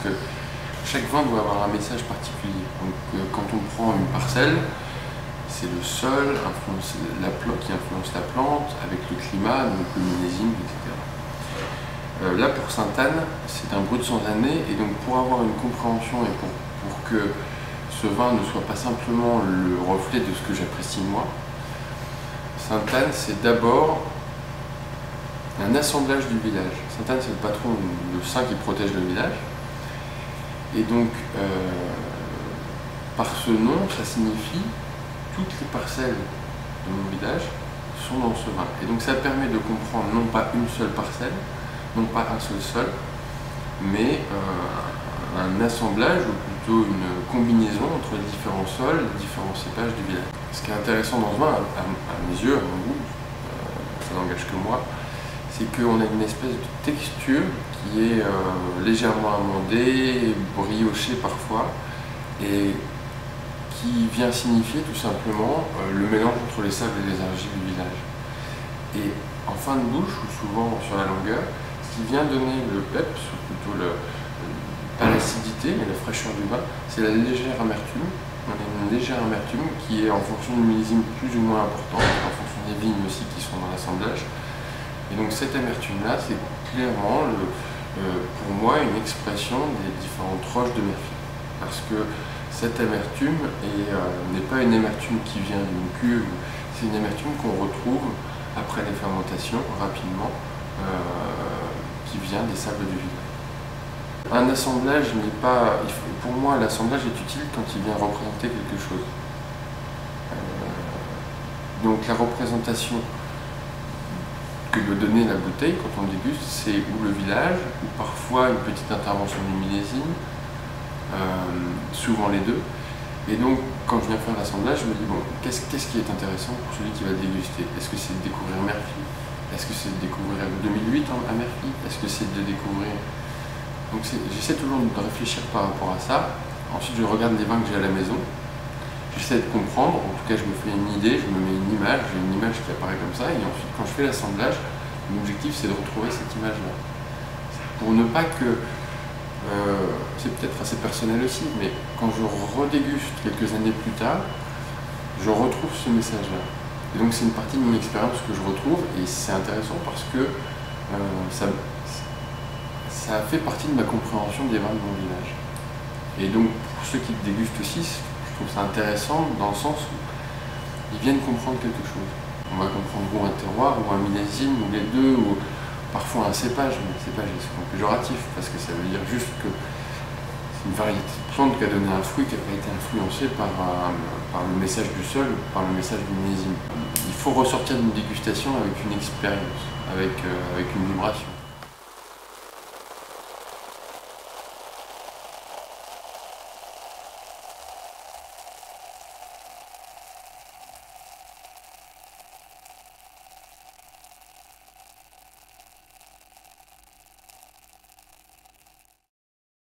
que chaque vin doit avoir un message particulier. Donc quand on prend une parcelle, c'est le sol qui influence la plante, avec le climat, donc le millésime, etc. Là pour Sainte-Anne, c'est un brut sans année, et donc pour avoir une compréhension et pour que ce vin ne soit pas simplement le reflet de ce que j'apprécie moi, Sainte-Anne c'est d'abord un assemblage du village. Sainte-Anne c'est le patron, le saint qui protège le village, et donc par ce nom ça signifie toutes les parcelles de mon village sont dans ce vin. Et donc ça permet de comprendre non pas une seule parcelle, non pas un seul sol, mais un assemblage ou plutôt une combinaison entre les différents sols, les différents cépages du village. Ce qui est intéressant dans ce vin, à mes yeux, à mon goût, ça n'engage que moi, c'est qu'on a une espèce de texture qui est légèrement amendée, briochée parfois, et qui vient signifier tout simplement le mélange entre les sables et les argiles du village. Et en fin de bouche, ou souvent sur la longueur, ce qui vient donner le peps, ou plutôt pas l'acidité, mais la fraîcheur du vin, c'est la légère amertume. On a une légère amertume qui est en fonction du millésime plus ou moins importante, en fonction des vignes aussi qui sont dans l'assemblage. Et donc cette amertume-là, c'est clairement, pour moi, une expression des différentes roches de Murphy. Parce que cette amertume n'est pas une amertume qui vient d'une cuve, c'est une amertume qu'on retrouve après les fermentations rapidement, qui vient des sables du village. Un assemblage n'est pas... Pour moi, l'assemblage est utile quand il vient représenter quelque chose. Donc la représentation que doit donner la bouteille quand on déguste, c'est ou le village, ou parfois une petite intervention du millésime, souvent les deux. Et donc, quand je viens faire l'assemblage, je me dis, bon, qu'est-ce qui est intéressant pour celui qui va déguster? Est-ce que c'est de découvrir Murphy? Est-ce que c'est de découvrir 2008 à Murphy? Est-ce que c'est de découvrir... Donc j'essaie toujours de réfléchir par rapport à ça. Ensuite, je regarde les vins que j'ai à la maison. J'essaie de comprendre, en tout cas je me fais une idée, je me mets une image, j'ai une image qui apparaît comme ça, et ensuite quand je fais l'assemblage, mon objectif c'est de retrouver cette image-là. Pour ne pas que... c'est peut-être assez personnel aussi, mais quand je redéguste quelques années plus tard, je retrouve ce message-là. Et donc c'est une partie de mon expérience que je retrouve, et c'est intéressant parce que ça fait partie de ma compréhension des vins de mon village. Et donc pour ceux qui dégustent aussi, je trouve ça intéressant dans le sens où ils viennent comprendre quelque chose. On va comprendre ou un terroir, ou un millésime, ou les deux, ou parfois un cépage, mais le cépage est souvent péjoratif, parce que ça veut dire juste que c'est une variété de plante qui a donné un fruit qui n'a pas été influencé par le message du sol, par le message du millésime. Il faut ressortir d'une dégustation avec une expérience, avec une vibration.